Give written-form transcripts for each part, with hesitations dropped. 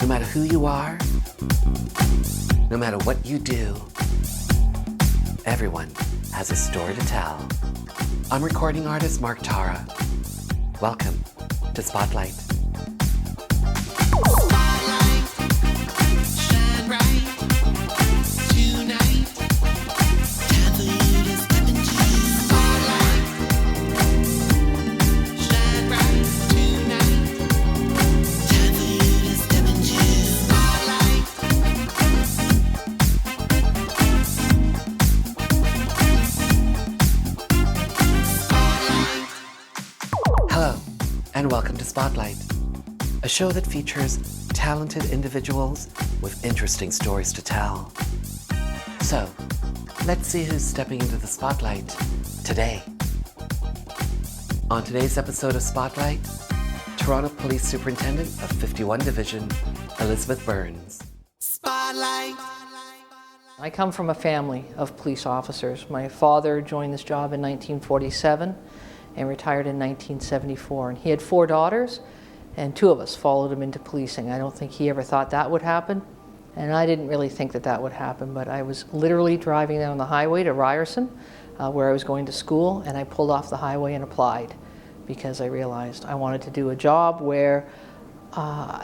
No matter who you are, no matter what you do, everyone has a story to tell. I'm recording artist Mark Tara. Welcome to Spotlight. Hello, and welcome to Spotlight, a show that features talented individuals with interesting stories to tell. So, let's see who's stepping into the spotlight today. On today's episode of Spotlight, Toronto Police Superintendent of 51 Division, Elizabeth Byrnes. Spotlight. I come from a family of police officers. My father joined this job in 1947 and retired in 1974. And he had 4 daughters, and 2 of us followed him into policing. I don't think he ever thought that would happen, and I didn't really think that that would happen, but I was literally driving down the highway to Ryerson, where I was going to school, and I pulled off the highway and applied because I realized I wanted to do a job where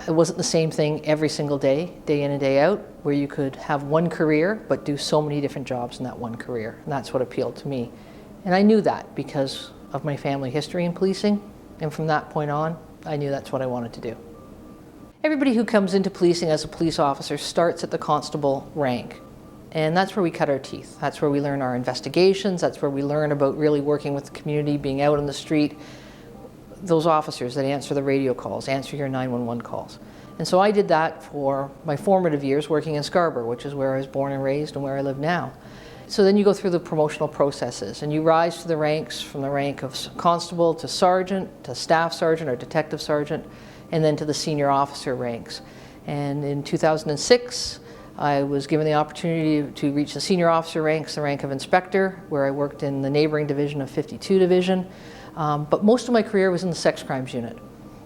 it wasn't the same thing every single day, day in and day out, where you could have one career but do so many different jobs in that one career. And that's what appealed to me. And I knew that because of my family history in policing, and from that point on, I knew that's what I wanted to do. Everybody who comes into policing as a police officer starts at the constable rank, and that's where we cut our teeth. That's where we learn our investigations, that's where we learn about really working with the community, being out on the street, those officers that answer the radio calls, answer your 911 calls. And so I did that for my formative years working in Scarborough, which is where I was born and raised and where I live now. So then you go through the promotional processes and you rise to the ranks from the rank of constable to sergeant, to staff sergeant or detective sergeant, and then to the senior officer ranks. And in 2006, I was given the opportunity to reach the senior officer ranks, the rank of inspector, where I worked in the neighboring division of 52 Division. But most of my career was in the sex crimes unit.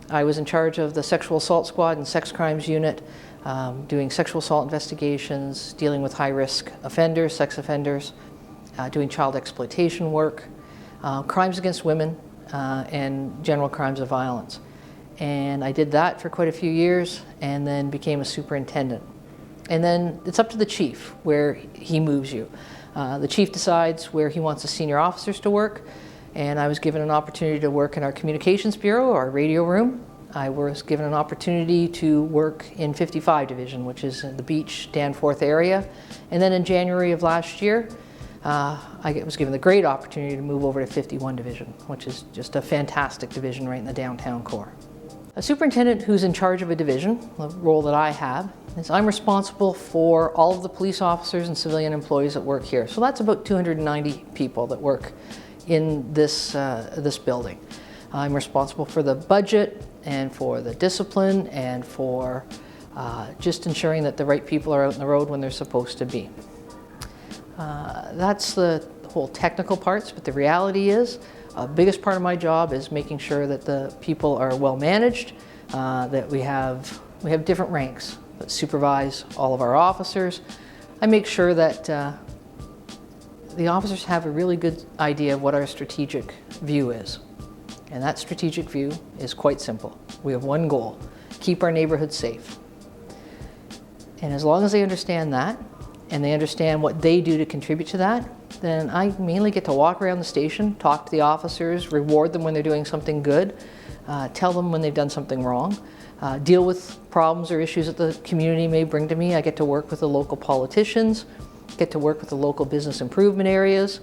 I was in charge of the sexual assault squad and sex crimes unit, doing sexual assault investigations, dealing with high-risk offenders, sex offenders, doing child exploitation work, crimes against women, and general crimes of violence. And I did that for quite a few years and then became a superintendent. And then it's up to the chief where he moves you. The chief decides where he wants the senior officers to work, and I was given an opportunity to work in our communications bureau, our radio room. I was given an opportunity to work in 55 Division, which is in the Beach, Danforth area. And then in January of last year, I was given the great opportunity to move over to 51 Division, which is just a fantastic division right in the downtown core. A superintendent who's in charge of a division, the role that I have, is I'm responsible for all of the police officers and civilian employees that work here. So that's about 290 people that work in this building. I'm responsible for the budget and for the discipline and for just ensuring that the right people are out on the road when they're supposed to be. That's the whole technical parts, but the reality is the biggest part of my job is making sure that the people are well managed, that we have different ranks that supervise all of our officers. I make sure that the officers have a really good idea of what our strategic view is. And that strategic view is quite simple. We have one goal: keep our neighborhood safe. And as long as they understand that, and they understand what they do to contribute to that, then I mainly get to walk around the station, talk to the officers, reward them when they're doing something good, tell them when they've done something wrong, deal with problems or issues that the community may bring to me. I get to work with the local politicians, get to work with the local business improvement areas,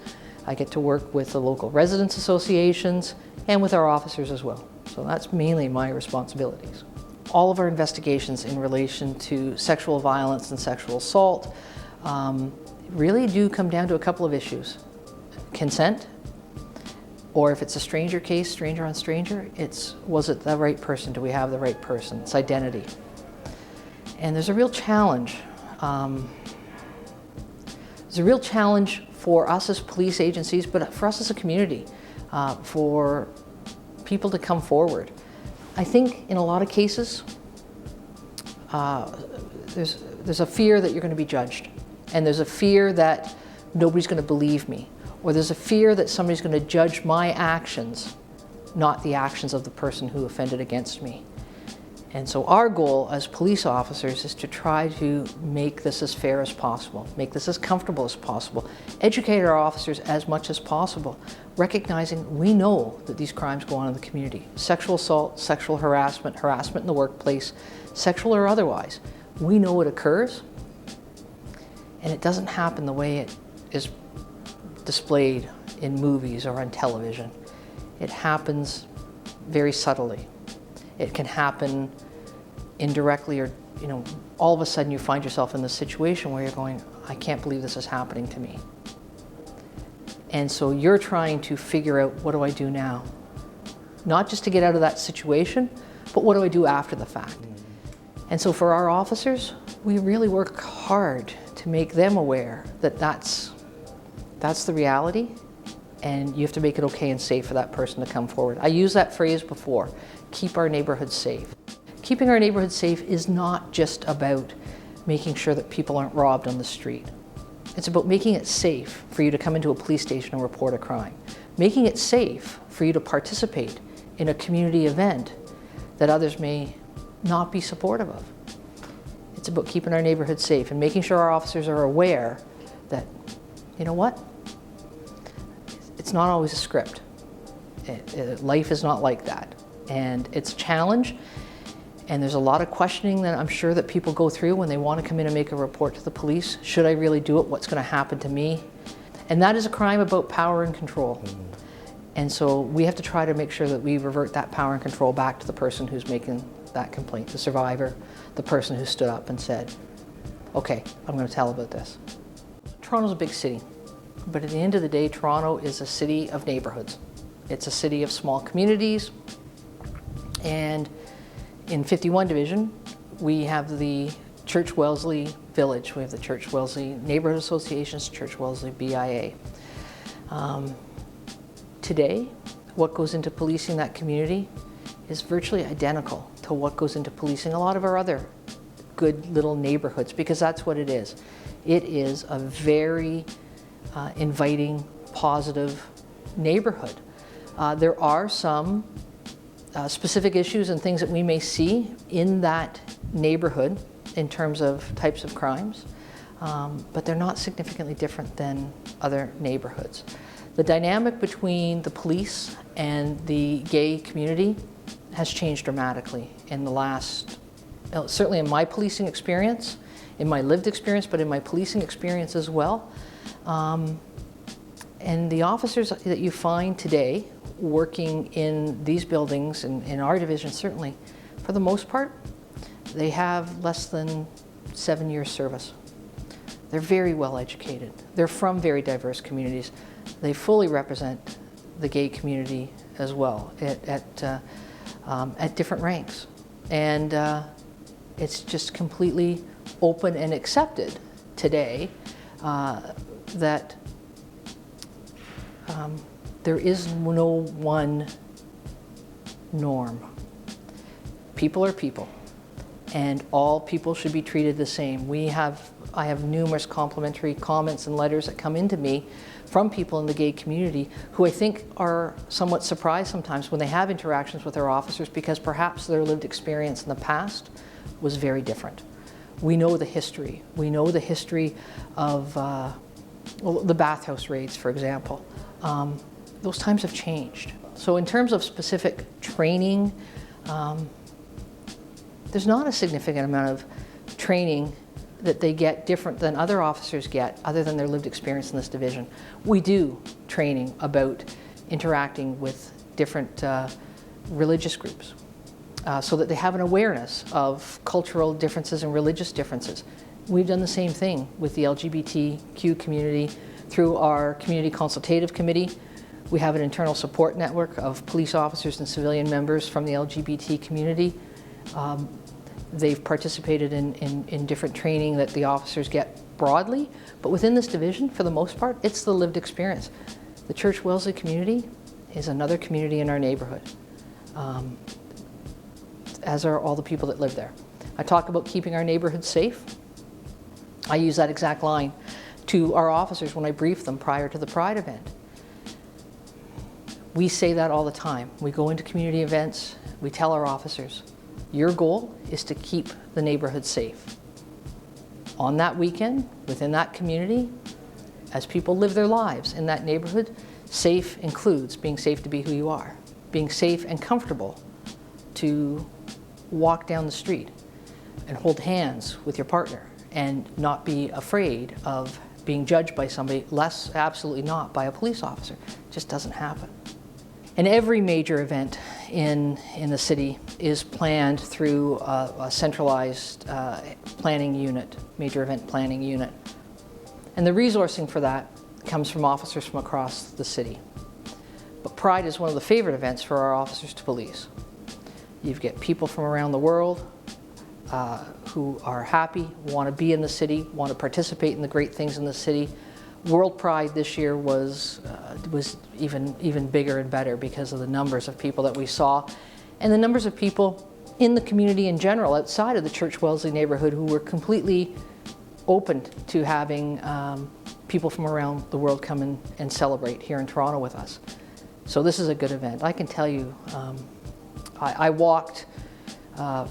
I get to work with the local residents associations, and with our officers as well. So that's mainly my responsibilities. All of our investigations in relation to sexual violence and sexual assault really do come down to a couple of issues. Consent, or if it's a stranger case, stranger on stranger, was it the right person? Do we have the right person? It's identity. And there's a real challenge. There's a real challenge for us as police agencies, but for us as a community, for people to come forward. I think in a lot of cases, there's a fear that you're going to be judged, and there's a fear that nobody's going to believe me, or there's a fear that somebody's going to judge my actions, not the actions of the person who offended against me. And so our goal as police officers is to try to make this as fair as possible, make this as comfortable as possible, educate our officers as much as possible, recognizing we know that these crimes go on in the community. Sexual assault, sexual harassment, harassment in the workplace, sexual or otherwise. We know it occurs, and it doesn't happen the way it is displayed in movies or on television. It happens very subtly. It can happen indirectly, or all of a sudden you find yourself in this situation where you're going, I can't believe this is happening to me. And so you're trying to figure out, what do I do now? Not just to get out of that situation, but what do I do after the fact? And so for our officers, we really work hard to make them aware that that's the reality, and you have to make it okay and safe for that person to come forward. I used that phrase before, keep our neighborhood safe. Keeping our neighborhood safe is not just about making sure that people aren't robbed on the street. It's about making it safe for you to come into a police station and report a crime. Making it safe for you to participate in a community event that others may not be supportive of. It's about keeping our neighborhood safe and making sure our officers are aware that, you know what? It's not always a script. Life is not like that. And it's a challenge, and there's a lot of questioning that I'm sure that people go through when they want to come in and make a report to the police. Should I really do it? What's going to happen to me? And that is a crime about power and control. And so we have to try to make sure that we revert that power and control back to the person who's making that complaint, the survivor, the person who stood up and said, okay, I'm going to tell about this. Toronto's a big city, but at the end of the day, Toronto is a city of neighborhoods. It's a city of small communities. And in 51 Division, we have the Church Wellesley Village. We have the Church Wellesley Neighborhood Associations, Church Wellesley BIA. Today, what goes into policing that community is virtually identical to what goes into policing a lot of our other good little neighborhoods, because that's what it is. It is a very inviting, positive neighborhood. There are some specific issues and things that we may see in that neighborhood in terms of types of crimes, but they're not significantly different than other neighborhoods. The dynamic between the police and the gay community has changed dramatically in the last, certainly in my policing experience, in my lived experience, but in my policing experience as well. And the officers that you find today working in these buildings, in our division certainly, for the most part, they have less than 7 years service. They're very well educated. They're from very diverse communities. They fully represent the gay community as well at different ranks. And it's just completely open and accepted today that there is no one norm. People are people, and all people should be treated the same. I have numerous complimentary comments and letters that come into me from people in the gay community who I think are somewhat surprised sometimes when they have interactions with their officers, because perhaps their lived experience in the past was very different. We know the history. We know the history of the bathhouse raids, for example. Those times have changed. So in terms of specific training, there's not a significant amount of training that they get different than other officers get, other than their lived experience in this division. We do training about interacting with different religious groups so that they have an awareness of cultural differences and religious differences. We've done the same thing with the LGBTQ community through our Community Consultative Committee. We have an internal support network of police officers and civilian members from the LGBT community. They've participated in different training that the officers get broadly, but within this division, for the most part, it's the lived experience. The Church Wellesley community is another community in our neighborhood, as are all the people that live there. I talk about keeping our neighborhood safe. I use that exact line to our officers when I brief them prior to the Pride event. We say that all the time. We go into community events, we tell our officers, your goal is to keep the neighborhood safe. On that weekend, within that community, as people live their lives in that neighborhood, safe includes being safe to be who you are, being safe and comfortable to walk down the street and hold hands with your partner and not be afraid of being judged by somebody, absolutely not by a police officer. It just doesn't happen. And every major event in the city is planned through a centralized planning unit, major event planning unit. And the resourcing for that comes from officers from across the city. But Pride is one of the favorite events for our officers to police. You get people from around the world who are happy, want to be in the city, want to participate in the great things in the city. World Pride this year was even bigger and better because of the numbers of people that we saw and the numbers of people in the community in general outside of the Church Wellesley neighborhood who were completely open to having people from around the world come in and celebrate here in Toronto with us. So this is a good event. I can tell you, I walked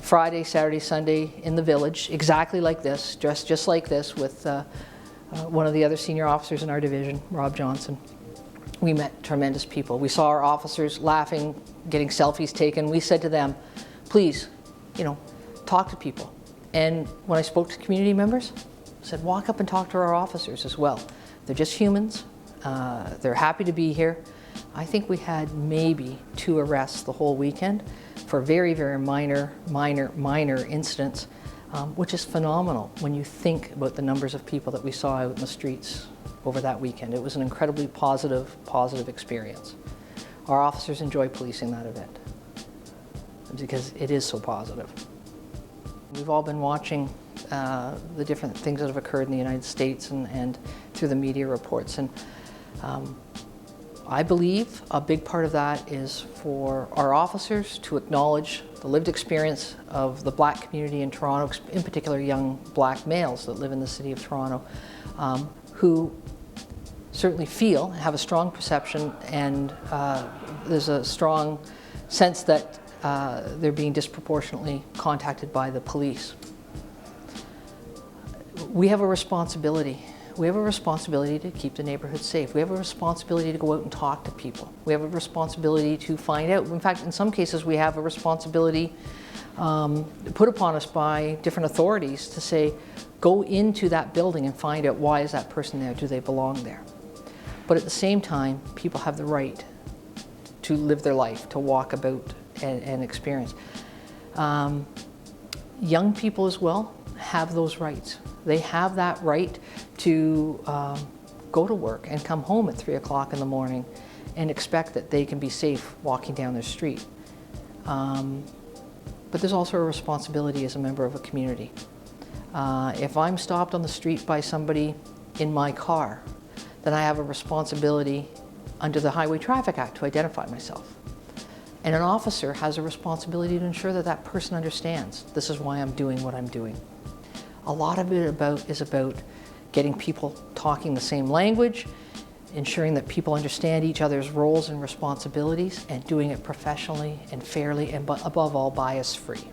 Friday, Saturday, Sunday in the village exactly like this, dressed just like this with one of the other senior officers in our division, Rob Johnson. We met tremendous people. We saw our officers laughing, getting selfies taken. We said to them, please, talk to people. And when I spoke to community members, I said, walk up and talk to our officers as well. They're just humans. They're happy to be here. I think we had maybe 2 arrests the whole weekend for very, very minor incidents, which is phenomenal when you think about the numbers of people that we saw out in the streets over that weekend. It was an incredibly positive experience. Our officers enjoy policing that event because it is so positive. We've all been watching the different things that have occurred in the United States and through the media reports. And I believe a big part of that is for our officers to acknowledge the lived experience of the Black community in Toronto, in particular young Black males that live in the city of Toronto, who certainly have a strong perception, and there's a strong sense that they're being disproportionately contacted by the police. We have a responsibility. We have a responsibility to keep the neighborhood safe. We have a responsibility to go out and talk to people. We have a responsibility to find out. In fact, in some cases, we have a responsibility put upon us by different authorities to say, go into that building and find out why is that person there? Do they belong there? But at the same time, people have the right to live their life, to walk about and experience. Young people as well have those rights. They have that right to go to work and come home at 3 o'clock in the morning and expect that they can be safe walking down their street. But there's also a responsibility as a member of a community. If I'm stopped on the street by somebody in my car, then I have a responsibility under the Highway Traffic Act to identify myself. And an officer has a responsibility to ensure that that person understands, this is why I'm doing what I'm doing. A lot of it is about getting people talking the same language, ensuring that people understand each other's roles and responsibilities, and doing it professionally and fairly and above all bias-free.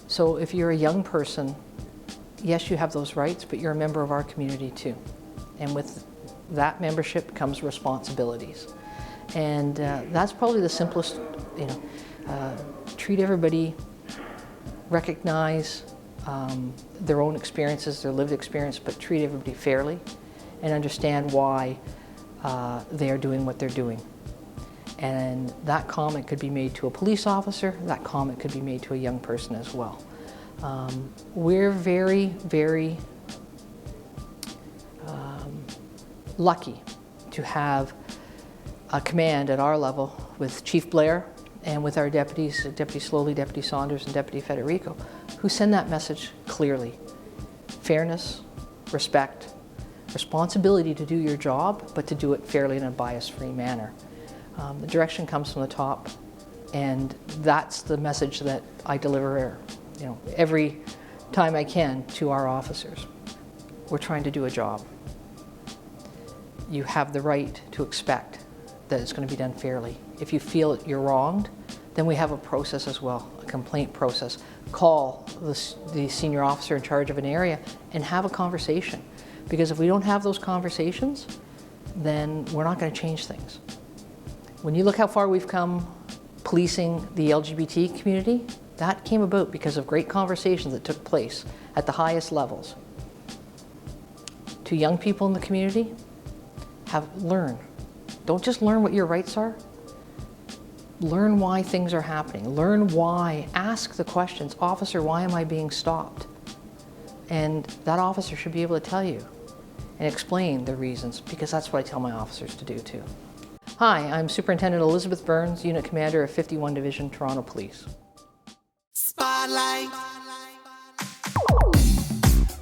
So if you're a young person, yes, you have those rights, but you're a member of our community too. And with that membership comes responsibilities. And that's probably the simplest, treat everybody, recognize their own experiences, their lived experience, but treat everybody fairly and understand why they are doing what they're doing. And that comment could be made to a police officer, that comment could be made to a young person as well. We're very, very lucky to have a command at our level with Chief Blair and with our deputies, Deputy Slowly, Deputy Saunders, and Deputy Federico, who send that message clearly. Fairness, respect, responsibility to do your job, but to do it fairly in a bias-free manner. The direction comes from the top, and that's the message that I deliver every time I can to our officers. We're trying to do a job. You have the right to expect that it's going to be done fairly. If you feel that you're wronged, then we have a process as well, a complaint process. Call the senior officer in charge of an area and have a conversation. Because if we don't have those conversations, then we're not going to change things. When you look how far we've come policing the LGBT community, that came about because of great conversations that took place at the highest levels. To young people in the community, learn. Don't just learn what your rights are. Learn why things are happening. Learn why. Ask the questions. Officer, why am I being stopped? And that officer should be able to tell you and explain the reasons, because that's what I tell my officers to do too. Hi, I'm Superintendent Elizabeth Byrnes, Unit Commander of 51 Division, Toronto Police. Spotlight.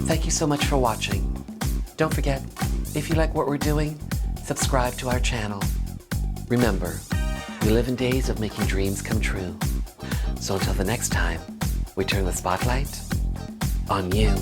Thank you so much for watching. Don't forget, if you like what we're doing, subscribe to our channel. Remember, we live in days of making dreams come true. So until the next time, we turn the spotlight on you.